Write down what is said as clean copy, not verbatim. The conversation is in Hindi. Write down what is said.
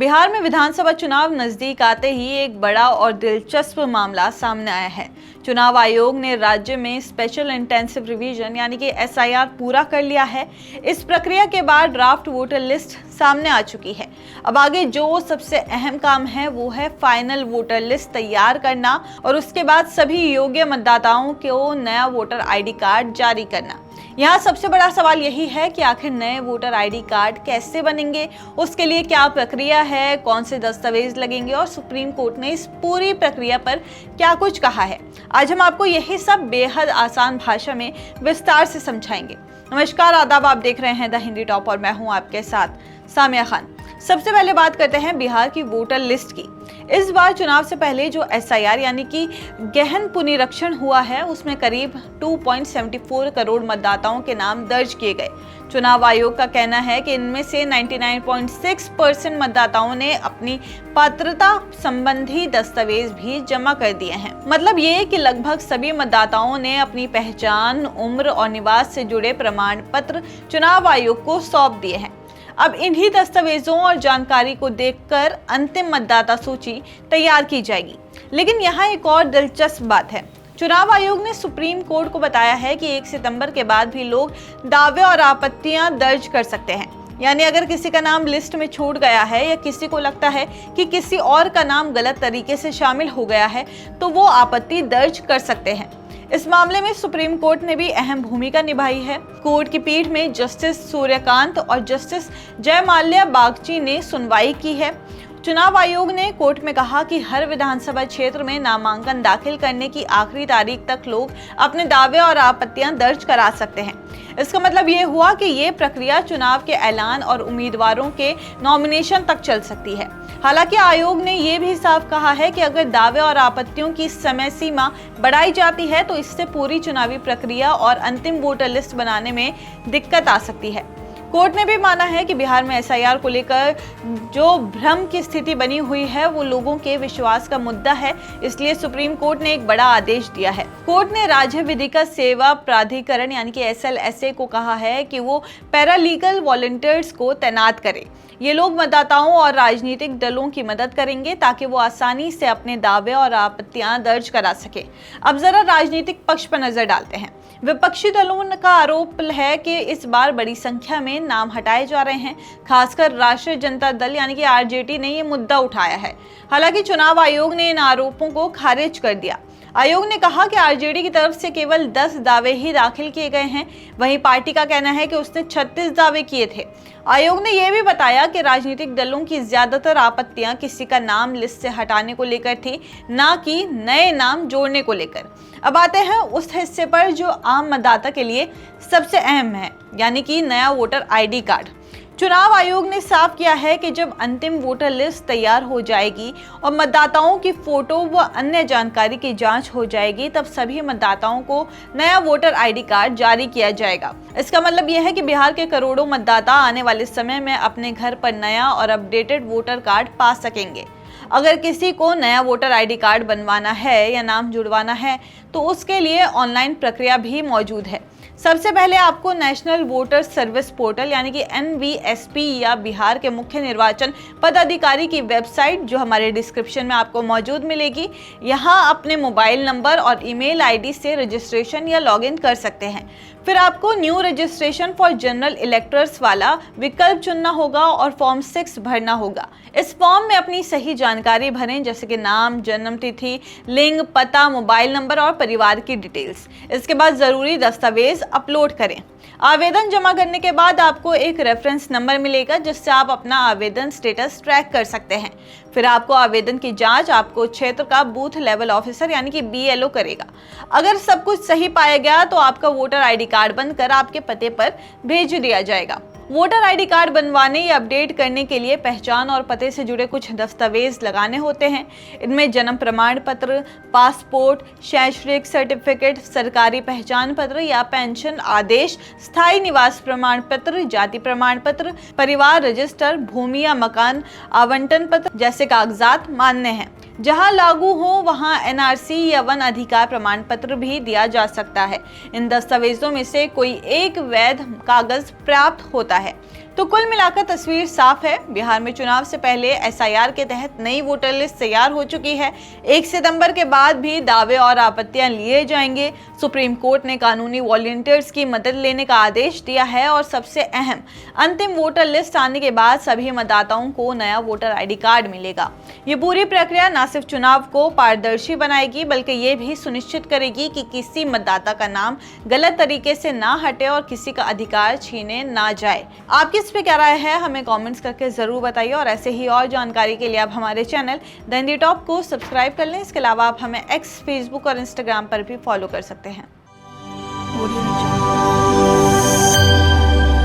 बिहार में विधानसभा चुनाव नजदीक आते ही एक बड़ा और दिलचस्प मामला सामने आया है। चुनाव आयोग ने राज्य में स्पेशल इंटेंसिव रिवीजन यानी कि SIR पूरा कर लिया है। इस प्रक्रिया के बाद ड्राफ्ट वोटर लिस्ट सामने आ चुकी है। अब आगे जो सबसे अहम काम है वो है फाइनल वोटर लिस्ट तैयार करना और उसके बाद सभी योग्य मतदाताओं को नया वोटर ID कार्ड जारी करना। यहाँ सबसे बड़ा सवाल यही है कि आखिर नए वोटर ID कार्ड कैसे बनेंगे, उसके लिए क्या प्रक्रिया है, कौन से दस्तावेज लगेंगे और सुप्रीम कोर्ट ने इस पूरी प्रक्रिया पर क्या कुछ कहा है। आज हम आपको यही सब बेहद आसान भाषा में विस्तार से समझाएंगे। नमस्कार, आदाब, आप देख रहे हैं द हिंदी टॉप और मैं हूं आपके साथ सामिया खान। सबसे पहले बात करते हैं बिहार की वोटर लिस्ट की। इस बार चुनाव से पहले जो SIR यानी कि गहन पुनरीक्षण हुआ है उसमें करीब 2.74 करोड़ मतदाताओं के नाम दर्ज किए गए। चुनाव आयोग का कहना है कि इनमें से 99.6% मतदाताओं ने अपनी पात्रता संबंधी दस्तावेज भी जमा कर दिए हैं। मतलब ये कि लगभग सभी मतदाताओं ने अपनी पहचान, उम्र और निवास से जुड़े प्रमाण पत्र चुनाव आयोग को सौंप दिए हैं। अब इन्हीं दस्तावेजों और जानकारी को देखकर अंतिम मतदाता सूची तैयार की जाएगी। लेकिन यहाँ एक और दिलचस्प बात है। चुनाव आयोग ने सुप्रीम कोर्ट को बताया है कि 1 सितंबर के बाद भी लोग दावे और आपत्तियां दर्ज कर सकते हैं। यानी अगर किसी का नाम लिस्ट में छूट गया है या किसी को लगता है कि किसी और का नाम गलत तरीके से शामिल हो गया है तो वो आपत्ति दर्ज कर सकते हैं। इस मामले में सुप्रीम कोर्ट ने भी अहम भूमिका निभाई है। कोर्ट की पीठ में जस्टिस सूर्यकांत और जस्टिस जयमाल्या बागची ने सुनवाई की है। चुनाव आयोग ने कोर्ट में कहा कि हर विधानसभा क्षेत्र में नामांकन दाखिल करने की आखिरी तारीख तक लोग अपने दावे और आपत्तियां दर्ज करा सकते हैं। इसका मतलब ये हुआ कि ये प्रक्रिया चुनाव के ऐलान और उम्मीदवारों के नॉमिनेशन तक चल सकती है। हालांकि आयोग ने ये भी साफ कहा है कि अगर दावे और आपत्तियों की समय सीमा बढ़ाई जाती है तो इससे पूरी चुनावी प्रक्रिया और अंतिम वोटर लिस्ट बनाने में दिक्कत आ सकती है। कोर्ट ने भी माना है कि बिहार में SIR को लेकर जो भ्रम की स्थिति बनी हुई है वो लोगों के विश्वास का मुद्दा है, इसलिए सुप्रीम कोर्ट ने एक बड़ा आदेश दिया है। कोर्ट ने राज्य विधिक सेवा प्राधिकरण यानी कि SLSA को कहा है कि वो पैरालीगल वॉलंटियर्स को तैनात करे। ये लोग मतदाताओं और राजनीतिक दलों की मदद करेंगे ताकि वो आसानी से अपने दावे और आपत्तियां दर्ज करा सके। अब जरा राजनीतिक पक्ष पर नजर डालते हैं। विपक्षी दलों का आरोप है कि इस बार बड़ी संख्या में नाम हटाए जा रहे हैं। खासकर राष्ट्रीय जनता दल यानी कि RJD ने ये मुद्दा उठाया है। हालांकि चुनाव आयोग ने इन आरोपों को खारिज कर दिया। आयोग ने कहा कि RJD की तरफ से केवल 10 दावे ही दाखिल किए गए हैं। वहीं पार्टी का कहना है कि उसने 36 दावे किए थे। आयोग ने यह भी बताया कि राजनीतिक दलों की ज्यादातर आपत्तियां किसी का नाम लिस्ट से हटाने को लेकर थी, ना कि नए नाम जोड़ने को लेकर। अब आते हैं उस हिस्से पर जो आम मतदाता के लिए सबसे अहम है, यानी कि नया वोटर ID कार्ड। चुनाव आयोग ने साफ किया है कि जब अंतिम वोटर लिस्ट तैयार हो जाएगी और मतदाताओं की फोटो व अन्य जानकारी की जांच हो जाएगी तब सभी मतदाताओं को नया वोटर ID कार्ड जारी किया जाएगा। इसका मतलब यह है कि बिहार के करोड़ों मतदाता आने वाले समय में अपने घर पर नया और अपडेटेड वोटर कार्ड पा सकेंगे। अगर किसी को नया वोटर ID कार्ड बनवाना है या नाम जुड़वाना है तो उसके लिए ऑनलाइन प्रक्रिया भी मौजूद है। सबसे पहले आपको नेशनल वोटर सर्विस पोर्टल यानी कि NVSP या बिहार के मुख्य निर्वाचन पदाधिकारी की वेबसाइट जो हमारे डिस्क्रिप्शन में आपको मौजूद मिलेगी, यहाँ अपने मोबाइल नंबर और ईमेल ID से रजिस्ट्रेशन या लॉगिन कर सकते हैं। फिर आपको new registration for general electors वाला विकल्प चुनना होगा और फॉर्म 6 भरना होगा। इस फॉर्म में अपनी सही जानकारी भरें जैसे कि नाम, जन्म तिथि, लिंग, पता, मोबाइल नंबर और परिवार की डिटेल्स। इसके बाद जरूरी दस्तावेज अपलोड करें। आवेदन जमा करने के बाद आपको एक रेफरेंस नंबर मिलेगा जिससे आप अपना आवेदन स्टेटस ट्रैक कर सकते हैं। फिर आपको आवेदन की जांच आपको क्षेत्र का बूथ लेवल ऑफिसर यानी कि BLO करेगा। अगर सब कुछ सही पाया गया तो आपका वोटर ID कार्ड बनकर आपके पते पर भेज दिया जाएगा। वोटर ID कार्ड बनवाने या अपडेट करने के लिए पहचान और पते से जुड़े कुछ दस्तावेज लगाने होते हैं। इनमें जन्म प्रमाण पत्र, पासपोर्ट, शैक्षणिक सर्टिफिकेट, सरकारी पहचान पत्र या पेंशन आदेश, स्थायी निवास प्रमाण पत्र, जाति प्रमाण पत्र, परिवार रजिस्टर, भूमि या मकान आवंटन पत्र जैसे कागजात मान्य हैं। जहां लागू हो वहां NRC या वन अधिकार प्रमाण पत्र भी दिया जा सकता है। इन दस्तावेजों में से कोई एक वैध कागज प्राप्त होता है। तो कुल मिलाकर तस्वीर साफ है। बिहार में चुनाव से पहले एसआईआर के तहत नई वोटर लिस्ट तैयार हो चुकी है। 1 सितंबर के बाद भी दावे और आपत्तियां लिए जाएंगे। सुप्रीम कोर्ट ने कानूनी वॉलंटियर्स की मदद लेने का आदेश दिया है और सबसे अहम, अंतिम वोटर लिस्ट आने के बाद सभी मतदाताओं को नया वोटर आईडी कार्ड मिलेगा। ये पूरी प्रक्रिया न सिर्फ चुनाव को पारदर्शी बनाएगी बल्कि ये भी सुनिश्चित करेगी कि किसी मतदाता का नाम गलत तरीके से ना हटे और किसी का अधिकार छीने ना जाए। आपकी इस पे क्या राय है, हमें कमेंट्स करके जरूर बताइए और ऐसे ही और जानकारी के लिए आप हमारे चैनल द इंडिया टॉप को सब्सक्राइब कर लें। इसके अलावा आप हमें एक्स, फेसबुक और इंस्टाग्राम पर भी फॉलो कर सकते हैं।